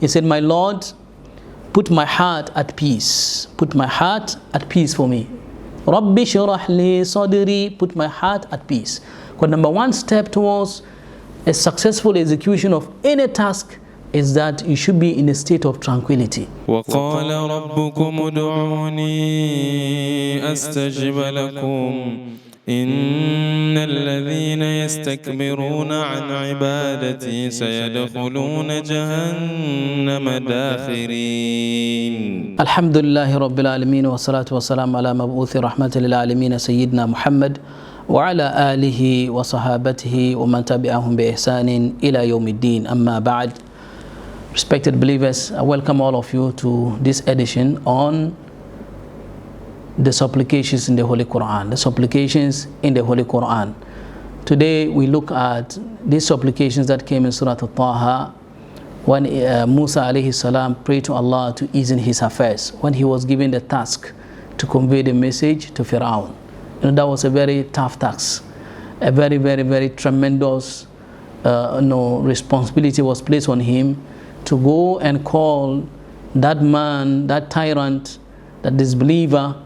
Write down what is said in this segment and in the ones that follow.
He said, my Lord, put my heart at peace. Put my heart at peace for me. Rabbi shrah li sadri, put my heart at peace. Because number one step towards a successful execution of any task is that you should be in a state of tranquility. وَقَالَ رَبُّكُمُ ادْعُونِي أَسْتَجِبَ لَكُمْ إِنَّ الَّذِينَ يَسْتَكْبِرُونَ عَنْ عِبَادَتِي سَيَدْخُلُونَ جَهَنَّمَ دَاخِرِينَ. Alhamdulillahi Rabbil Alameen wa salatu wa salam ala mab'uthi rahmatil lil alamin Sayyidina Muhammad wa ala alihi wa sahabatihi wa man tabi'ahum bi ihsanin ila yawmiddin. Amma ba'd. Respected believers, I welcome all of you to this edition on the supplications in the Holy Quran. The supplications in the Holy Quran. Today we look at these supplications that came in Surah Al-Taha when Musa alayhi salam prayed to Allah to ease in his affairs, when he was given the task to convey the message to Fir'aun. That was a very tough task. A very tremendous responsibility was placed on him to go and call that man, that tyrant, that disbeliever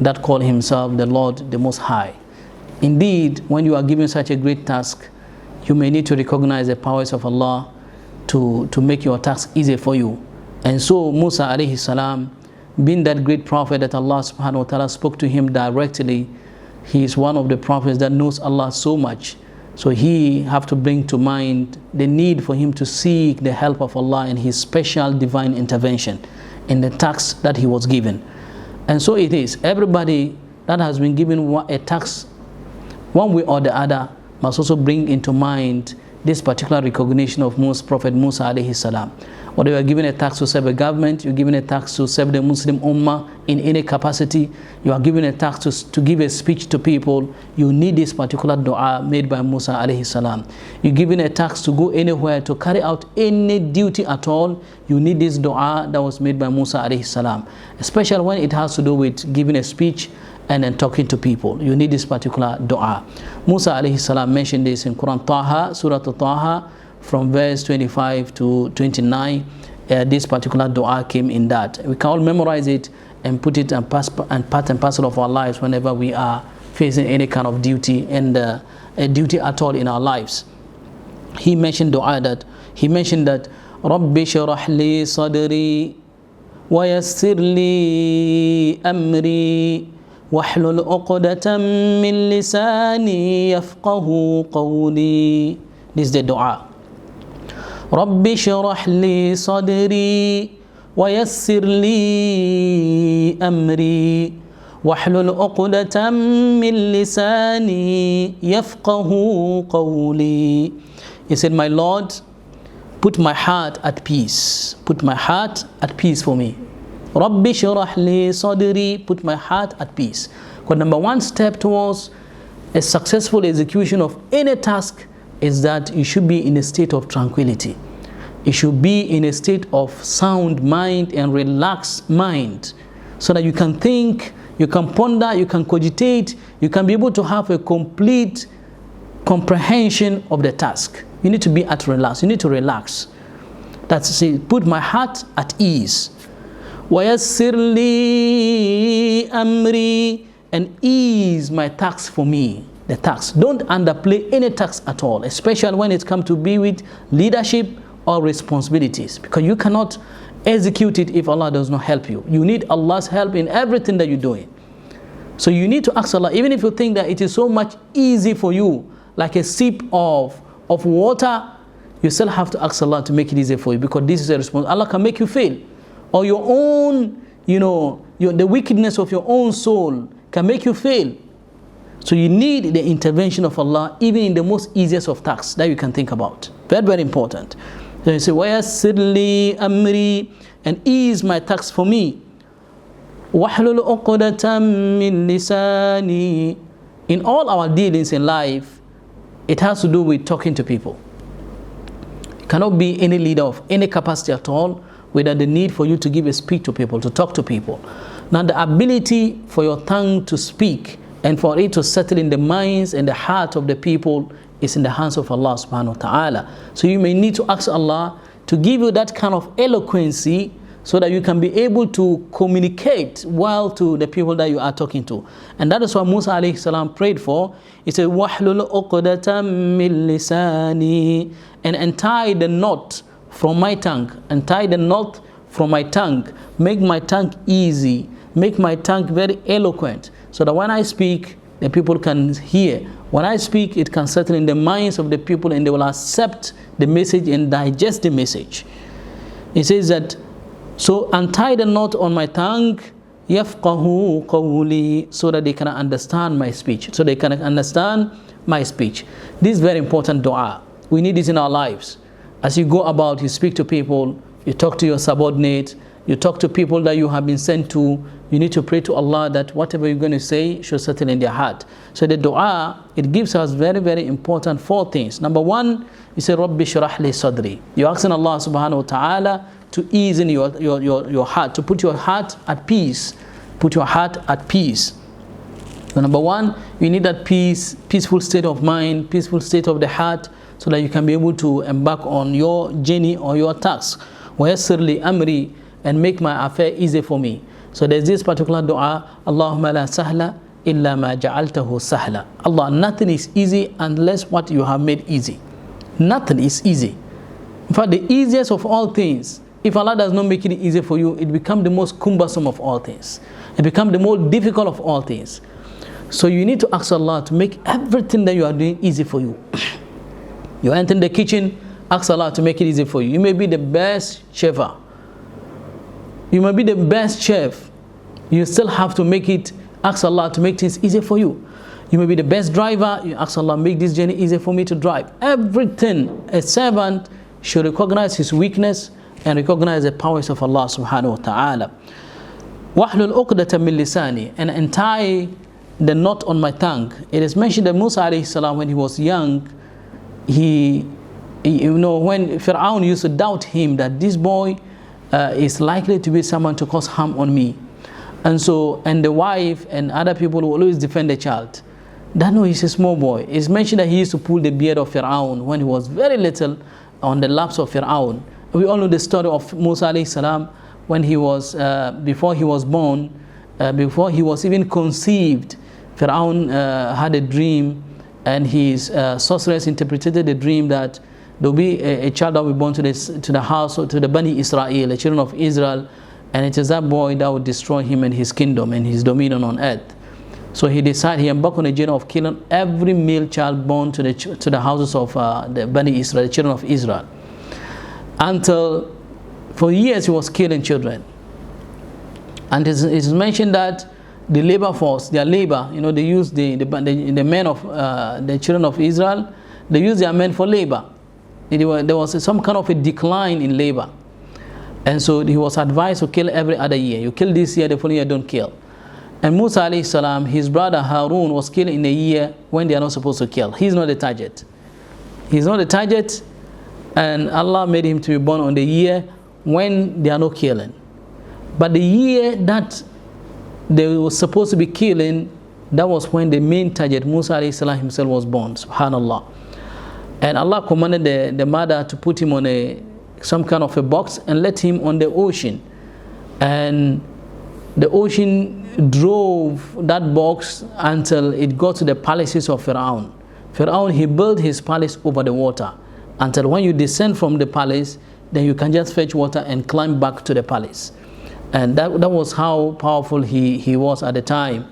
that called himself the Lord, the Most High. Indeed, when you are given such a great task, you may need to recognize the powers of Allah to make your task easier for you. And so Musa alayhi salam, being that great prophet that Allah subhanahu wa ta'ala spoke to him directly, he is one of the prophets that knows Allah so much. So he have to bring to mind the need for him to seek the help of Allah and his special divine intervention in the task that he was given. And so it is. Everybody that has been given a task, one way or the other, must also bring into mind this particular recognition of Prophet Musa alayhi salam. Whether you are given a task to serve a government, you're given a task to serve the Muslim Ummah in any capacity, you are given a task to give a speech to people, you need this particular dua made by Musa alayhi salam. You're given a task to go anywhere, to carry out any duty at all, you need this dua that was made by Musa alayhi salam. Especially when it has to do with giving a speech and then talking to people. You need this particular dua. Musa alayhi salam mentioned this in Quran Taha, Surah Taha, from verse 25 to 29. This particular dua came in that. We can all memorize it and put it and part and parcel of our lives whenever we are facing any kind of duty and a duty at all in our lives. He mentioned that Rabbi shrah li sadri wa yassir li amri wahlul uqdatan min lisani yafqahu qawli. This is the dua. Rabbi shrah li sadri wa yassir li amri wahlul uqdatan min lisani yafqahu qawli. He said, my Lord, put my heart at peace. Put my heart at peace for me. Rabbi shrah li sadri, put my heart at peace. Because number one step towards a successful execution of any task is that you should be in a state of tranquility. You should be in a state of sound mind and relaxed mind, so that you can think, you can ponder, you can cogitate, you can be able to have a complete comprehension of the task. You need to be at relax. You need to relax. That's to say, put my heart at ease. وَيَسِّرْ لِي أَمْرِي, and ease my task for me. The task. Don't underplay any task at all, especially when it comes to be with leadership or responsibilities, because you cannot execute it if Allah does not help you. You need Allah's help in everything that you're doing. So you need to ask Allah, even if you think that it is so much easy for you, like a sip of water, you still have to ask Allah to make it easy for you, because this is a response. Allah can make you fail, or your own, the wickedness of your own soul can make you fail. So you need the intervention of Allah even in the most easiest of tasks that you can think about. Very important. So you say, وَيَسِّرْ لِي أَمْرِي, and ease my task for me. وَحْلُلْ عُقْدَةً مِّن لِسَانِي. In all our dealings in life, it has to do with talking to people. You cannot be any leader of any capacity at all without the need for you to give a speech to people, to talk to people. Now the ability for your tongue to speak and for it to settle in the minds and the heart of the people is in the hands of Allah subhanahu wa ta'ala. So you may need to ask Allah to give you that kind of eloquency so that you can be able to communicate well to the people that you are talking to. And that is what Musa alayhi salam prayed for. He said, وَحْلُلْ عُقْدَةً مِّن لِسَانِي, and untie the knot from my tongue. Untie the knot from my tongue. Make my tongue easy. Make my tongue very eloquent, so that when I speak, the people can hear. When I speak, it can settle in the minds of the people, and they will accept the message and digest the message. It says that, so untie the knot on my tongue, يَفْقَهُ قَوْلِي, so that they can understand my speech. So they can understand my speech. This is very important dua. We need this in our lives. As you go about, you speak to people, you talk to your subordinates, you talk to people that you have been sent to, you need to pray to Allah that whatever you're going to say should settle in their heart. So the dua, it gives us very, very important 4 things. Number 1, you say, Rabbi shrah li sadri. You're asking Allah subhanahu wa ta'ala to ease in your heart, to put your heart at peace. Put your heart at peace. So number 1, you need that peaceful state of mind, peaceful state of the heart, so that you can be able to embark on your journey or your task. وَيَسِّرْ لِي أَمْرِي, and make my affair easy for me. So there's this particular dua, Allahumma la sahla illa ma ja'altahu sahla. Allah, nothing is easy unless what you have made easy. Nothing is easy. In fact, the easiest of all things, if Allah does not make it easy for you, it becomes the most cumbersome of all things. It becomes the most difficult of all things. So you need to ask Allah to make everything that you are doing easy for you. You enter in the kitchen, ask Allah to make it easy for you. You may be the best chef. You may be the best chef. You still have to ask Allah to make things easy for you. You may be the best driver. You ask Allah, make this journey easy for me to drive. Everything, a servant should recognize his weakness and recognize the powers of Allah subhanahu wa ta'ala. وَحْلُلْ عُقْدَةً مِّن لِسَانِي, and untie the knot on my tongue. It is mentioned that Musa alayhi salam, when he was young, when Fir'aun used to doubt him that this boy is likely to be someone to cause harm on me. And the wife and other people will always defend the child. That no, he's a small boy. It's mentioned that he used to pull the beard of Fir'aun when he was very little on the laps of Fir'aun. We all know the story of Musa alayhi salam when he was, before he was born, before he was even conceived. Fir'aun had a dream, and his sorceress interpreted the dream that there will be a child that will be born to the house, or to the Bani Israel, the children of Israel, and it is that boy that will destroy him and his kingdom and his dominion on earth. So he decided, he embarked on a journey of killing every male child born to the houses of the Bani Israel, the children of Israel. Until for years he was killing children. And it is mentioned that the labor force, their labor, they use the men of the children of Israel, they use their men for labor. There was some kind of a decline in labor. And so he was advised to kill every other year. You kill this year, the following year don't kill. And Musa alayhi salam, his brother Harun, was killed in a year when they are not supposed to kill. He's not the target. He's not the target, and Allah made him to be born on the year when they are not killing. But the year that they were supposed to be killing, that was when the main target, Musa alayhi salam himself, was born. Subhanallah. And Allah commanded the mother to put him on some kind of a box and let him on the ocean. And the ocean drove that box until it got to the palaces of Fir'aun. Fir'aun, he built his palace over the water, until when you descend from the palace, then you can just fetch water and climb back to the palace. And that was how powerful he was at the time.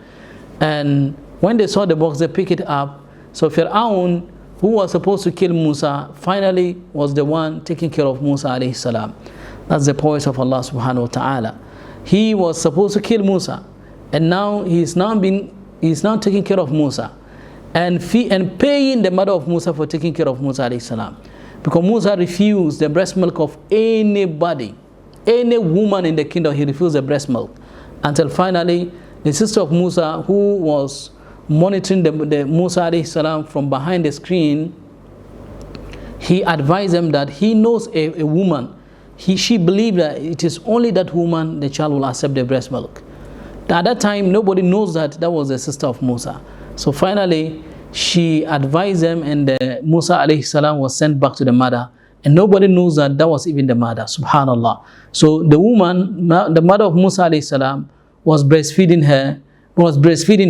And when they saw the box, they picked it up. So Fir'aun, who was supposed to kill Musa, finally was the one taking care of Musa alayhi salam. That's the powers of Allah subhanahu wa ta'ala. He was supposed to kill Musa, and now he's now taking care of Musa, and paying the mother of Musa for taking care of Musa alayhi salam, because Musa refused the breast milk of anybody, any woman in the kingdom. He refused the breast milk, until finally the sister of Musa, who was monitoring the Musa alayhi salam from behind the screen, he advised them that he knows a woman. She believed that it is only that woman the child will accept the breast milk. At that time, nobody knows that was the sister of Musa. So finally, she advised them, and Musa alayhi salam was sent back to the mother. And nobody knows that that was even the mother, subhanallah. So the woman, the mother of Musa alayhi salam, was breastfeeding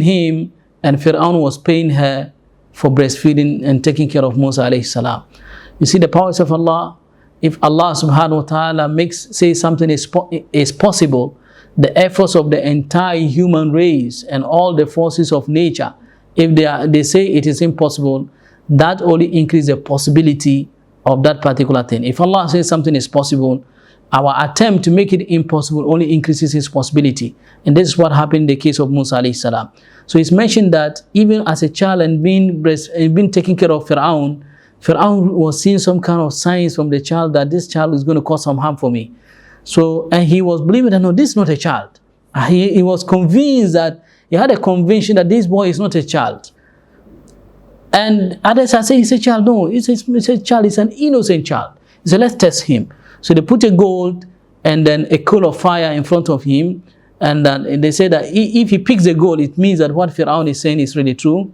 him, and Fir'aun was paying her for breastfeeding and taking care of Musa alayhi salam. You see the powers of Allah. If Allah subhanahu wa ta'ala say something is possible, the efforts of the entire human race and all the forces of nature, if they say it is impossible, that only increases the possibility of that particular thing. If Allah says something is possible, our attempt to make it impossible only increases its possibility. And this is what happened in the case of Musa alayhi salam. So it's mentioned that even as a child and being taken care of Fir'aun was seeing some kind of signs from the child that this child is going to cause some harm for me. So, and he was believing that no, this is not a child. He was convinced that, he had a conviction that this boy is not a child. And others are saying, it's a child. No, it's a child, it's an innocent child. So let's test him. So they put a gold and then a coal of fire in front of him. And then they say that if he picks the gold, it means that what Fir'aun is saying is really true.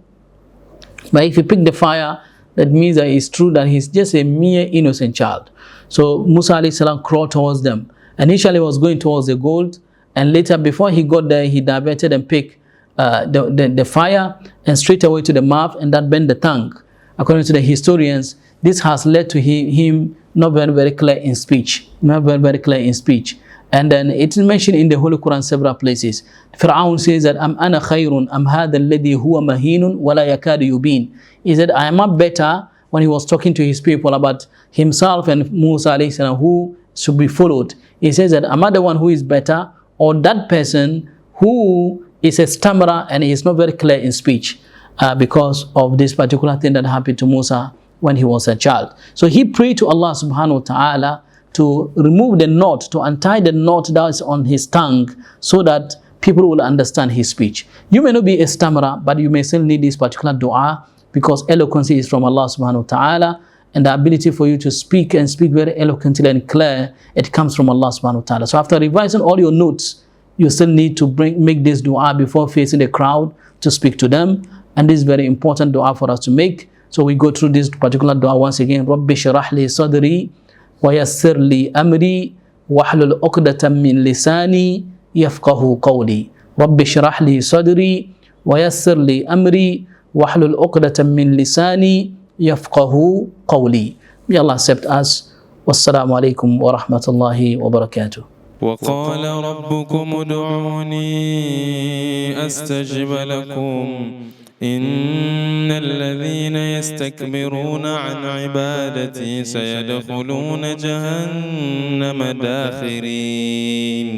But if he picks the fire, that means that it's true that he's just a mere innocent child. So Musa alayhi salam crawled towards them. Initially he was going towards the gold, and later before he got there, he diverted and picked the fire and straight away to the mouth, and that bent the tongue. According to the historians, this has led to him not very clear in speech. Not very clear in speech. And then it's mentioned in the Holy Quran several places. Fir'aun says that ana khayrun am hadha alladhi huwa mahinun wa la yakadu yubin. He said, I am not better, when he was talking to his people about himself and Musa alayhi salam, who should be followed. He says that am I the one who is better, or that person who is a stammerer and is not very clear in speech, because of this particular thing that happened to Musa when he was a child. So he prayed to Allah subhanahu wa ta'ala to remove the knot, to untie the knot that is on his tongue, so that people will understand his speech. You may not be a stammerer, but you may still need this particular dua, because eloquence is from Allah subhanahu wa ta'ala, and the ability for you to speak and speak very eloquently and clear, it comes from Allah subhanahu wa ta'ala. So after revising all your notes, you still need to make this dua before facing the crowd to speak to them. And this is very important dua for us to make. So we go through this particular dua once again. Rabbi shrah li sadri wa yassir li amri wahlul 'uqdatam min lisani yafqahu qawli. Rabbi shrah li sadri wa yassir li amri wahlul 'uqdatam min lisani yafqahu qawli. May Allah accept us. Wassalamu alaikum wa rahmatullahi wa barakatuh. وقال ربكم ادعوني أستجب لكم إن الذين يستكبرون عن عبادتي سيدخلون جهنم داخرين.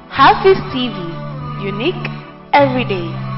HAFIZ TV, unique every day.